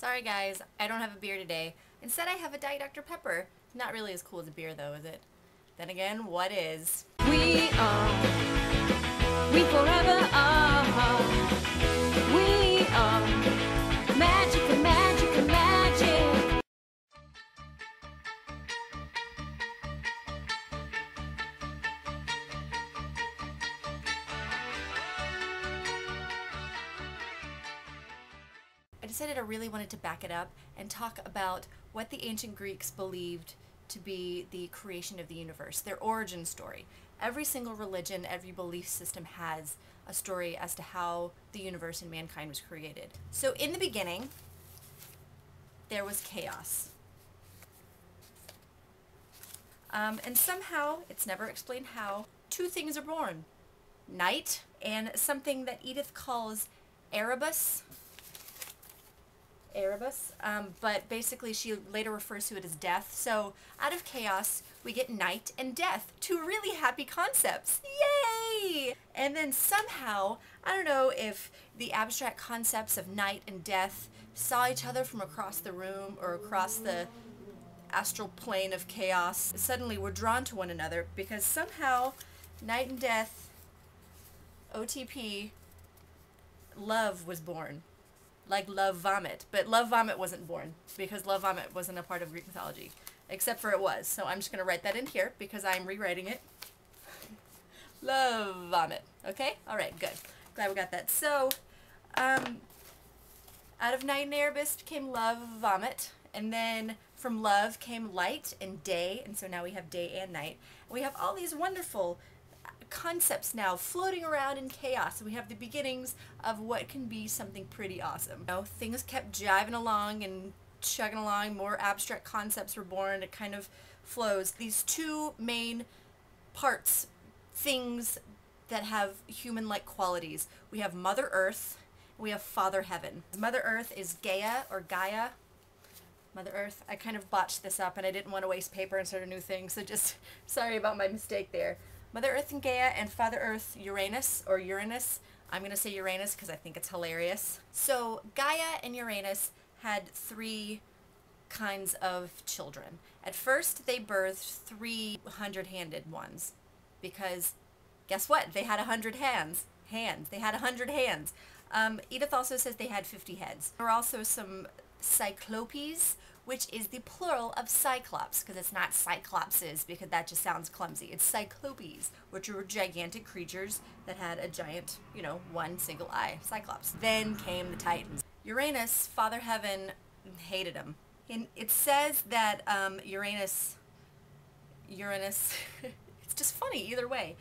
Sorry guys, I don't have a beer today. Instead I have a Diet Dr. Pepper. Not really as cool as a beer though, is it? Then again, what is? We forever are. We are magic and magic and magic. I decided I really wanted to back it up and talk about what the ancient Greeks believed to be the creation of the universe, their origin story. Every single religion, every belief system has a story as to how the universe and mankind was created. So in the beginning, there was chaos. And somehow, it's never explained how, two things are born. Night and something that Edith calls Erebus, but basically she later refers to it as death. So out of chaos we get night and death, two really happy concepts. Yay! And then somehow, I don't know if the abstract concepts of night and death saw each other from across the room or across the astral plane of chaos, suddenly were drawn to one another because somehow night and death, OTP, love was born. Like love vomit, but love vomit wasn't born because love vomit wasn't a part of Greek mythology, except for it was. So I'm just going to write that in here because I'm rewriting it. Love vomit. Okay? All right, good. Glad we got that. So out of night and Erebus came love vomit, and then from love came light and day, and so now we have day and night. And we have all these wonderful concepts now floating around in chaos. We have the beginnings of what can be something pretty awesome. You know, things kept jiving along and chugging along, more abstract concepts were born, it kind of flows. These two main parts, things that have human-like qualities. We have Mother Earth, we have Father Heaven. Mother Earth is Gaia or Gaia. Mother Earth, I kind of botched this up and I didn't want to waste paper and start a new thing, so just sorry about my mistake there. Mother Earth and Gaia, and Father Earth Uranus, or Uranus. I'm going to say Uranus because I think it's hilarious. So Gaia and Uranus had three kinds of children. At first they birthed 300-handed ones because guess what? They had 100 hands. They had 100 hands. Edith also says they had 50 heads. There were also some cyclopes, which is the plural of cyclops, because it's not cyclopses, because that just sounds clumsy. It's cyclopes, which were gigantic creatures that had a giant, you know, one single eye, cyclops. Then came the Titans. Uranus, Father Heaven, hated him. And it says that Uranus, it's just funny either way,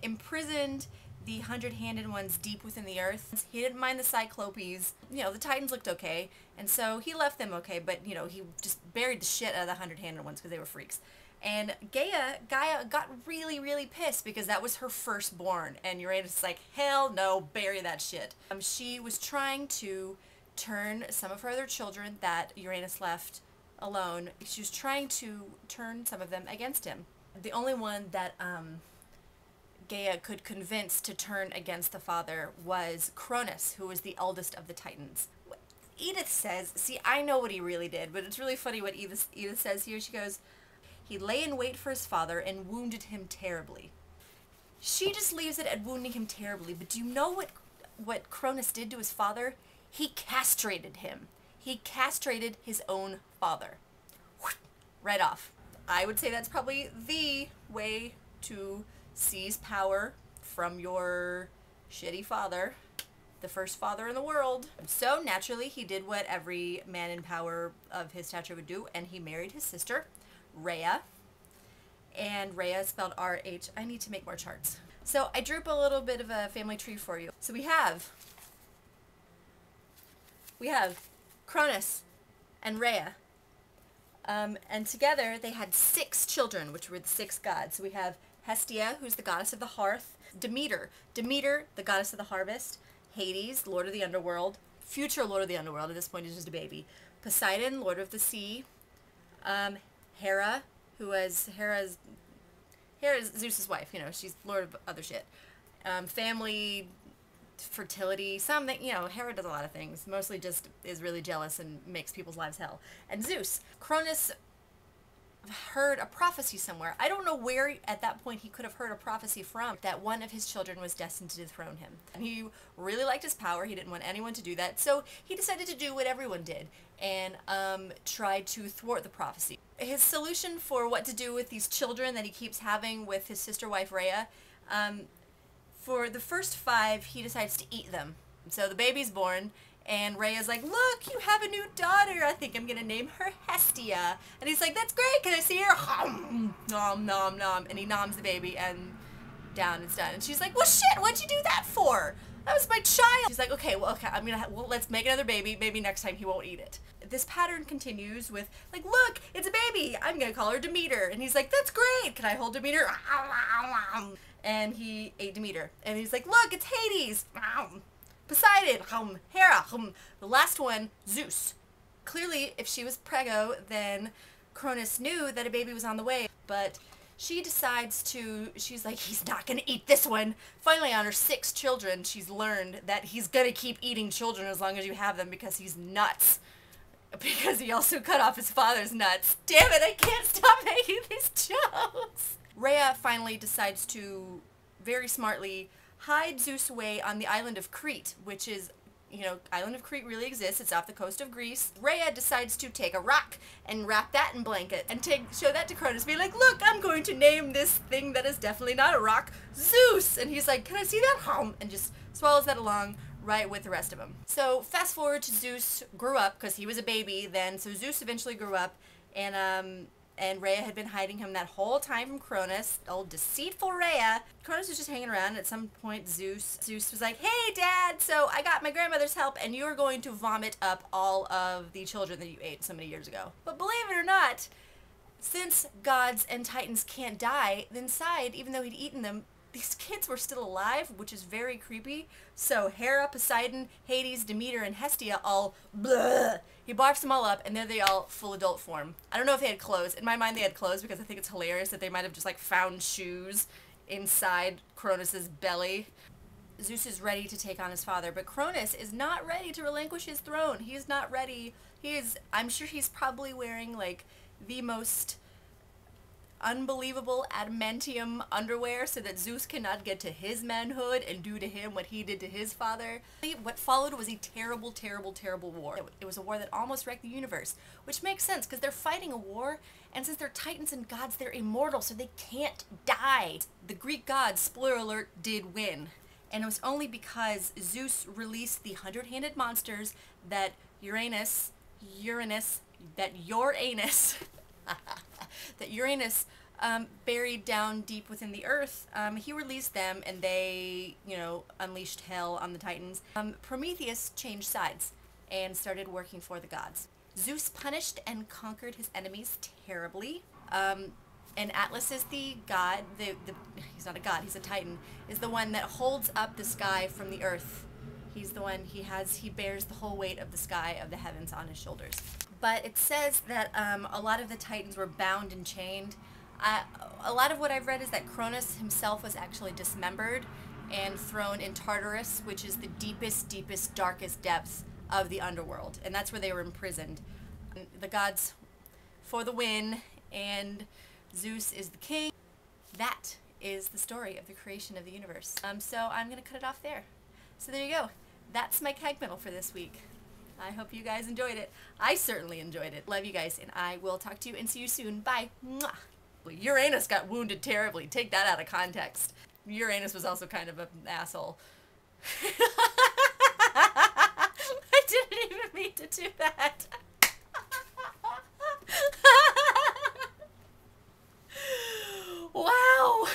imprisoned the 100-handed ones deep within the earth. He didn't mind the Cyclopes. You know, the Titans looked okay, and so he left them okay, but, you know, he just buried the shit out of the 100-handed ones because they were freaks. And Gaia got really, really pissed because that was her firstborn, and Uranus is like, hell no, bury that shit. She was trying to turn some of her other children that Uranus left alone, she was trying to turn some of them against him. The only one that, Gaia could convince to turn against the father was Cronus, who was the eldest of the Titans. Edith says, see, I know what he really did, but it's really funny what Edith says here. She goes, he lay in wait for his father and wounded him terribly. She just leaves it at wounding him terribly, but do you know what Cronus did to his father? He castrated him. He castrated his own father. Right off. I would say that's probably the way to seize power from your shitty father, the first father in the world. So naturally he did what every man in power of his stature would do, and he married his sister, Rhea. And Rhea is spelled R-H. I need to make more charts. So I drew up a little bit of a family tree for you. So we have Cronus and Rhea. And together they had 6 children, which were the 6 gods. So we have Hestia, who's the goddess of the hearth, Demeter, the goddess of the harvest, Hades, lord of the underworld, future lord of the underworld, at this point is just a baby, Poseidon, lord of the sea, Hera, Hera's Zeus's wife, you know, she's lord of other shit, family fertility, something, you know, Hera does a lot of things, mostly just is really jealous and makes people's lives hell. And Zeus, Cronus heard a prophecy somewhere. I don't know where at that point he could have heard a prophecy from, that one of his children was destined to dethrone him. And he really liked his power. He didn't want anyone to do that. So he decided to do what everyone did and tried to thwart the prophecy. His solution for what to do with these children that he keeps having with his sister wife Rhea, for the first 5, he decides to eat them. So the baby's born, and Rhea's like, look, you have a new daughter. I think I'm going to name her Hestia. And he's like, that's great. Can I see her? Nom, nom, nom. And he noms the baby, and down it's done. And she's like, well, shit, what'd you do that for? That was my child. She's like, okay, well, okay, well, let's make another baby. Maybe next time he won't eat it. This pattern continues with, like, look, it's a baby. I'm going to call her Demeter. And he's like, that's great. Can I hold Demeter? And he ate Demeter. And he's like, look, it's Hades. Poseidon, Hera, the last one, Zeus. Clearly, if she was preggo, then Cronus knew that a baby was on the way, but she decides to, she's like, he's not gonna eat this one. Finally, on her 6 children, she's learned that he's gonna keep eating children as long as you have them because he's nuts. Because he also cut off his father's nuts. Damn it, I can't stop making these jokes. Rhea finally decides to, very smartly, hide Zeus away on the island of Crete, which is, you know, island of Crete really exists. It's off the coast of Greece. Rhea decides to take a rock and wrap that in blanket and show that to Cronus, be like, look, I'm going to name this thing that is definitely not a rock, Zeus. And he's like, can I see that? And just swallows that along right with the rest of them. So fast forward to Zeus grew up, because he was a baby then, so Zeus eventually grew up, and Rhea had been hiding him that whole time from Cronus, old deceitful Rhea. Cronus was just hanging around, and at some point Zeus was like, hey Dad, so I got my grandmother's help, and you're going to vomit up all of the children that you ate so many years ago. But believe it or not, since gods and titans can't die, inside, even though he'd eaten them, these kids were still alive, which is very creepy. So Hera, Poseidon, Hades, Demeter, and Hestia all blah. He barfs them all up, and there they all full adult form. I don't know if they had clothes. In my mind, they had clothes because I think it's hilarious that they might have just like found shoes inside Cronus's belly. Zeus is ready to take on his father, but Cronus is not ready to relinquish his throne. He's not ready. I'm sure he's probably wearing like the most unbelievable adamantium underwear so that Zeus cannot get to his manhood and do to him what he did to his father. What followed was a terrible, terrible, terrible war. It was a war that almost wrecked the universe, which makes sense because they're fighting a war, and since they're titans and gods, they're immortal, so they can't die. The Greek gods, spoiler alert, did win. And it was only because Zeus released the 100-handed monsters that Uranus buried down deep within the earth. He released them, and they, you know, unleashed hell on the Titans. Prometheus changed sides and started working for the gods. Zeus punished and conquered his enemies terribly. And Atlas is the god, he's not a god, he's a titan, is the one that holds up the sky from the earth. He's the one, he bears the whole weight of the sky, of the heavens on his shoulders. But it says that a lot of the titans were bound and chained. A lot of what I've read is that Cronus himself was actually dismembered and thrown in Tartarus, which is the deepest, deepest, darkest depths of the underworld. And that's where they were imprisoned. The gods for the win, and Zeus is the king. That is the story of the creation of the universe. So I'm going to cut it off there. So there you go. That's my KEGMTL for this week. I hope you guys enjoyed it. I certainly enjoyed it. Love you guys, and I will talk to you and see you soon. Bye. Mwah. Uranus got wounded terribly. Take that out of context. Uranus was also kind of an asshole. I didn't even mean to do that. Wow.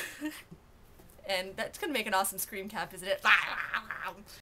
And that's going to make an awesome scream cap, isn't it?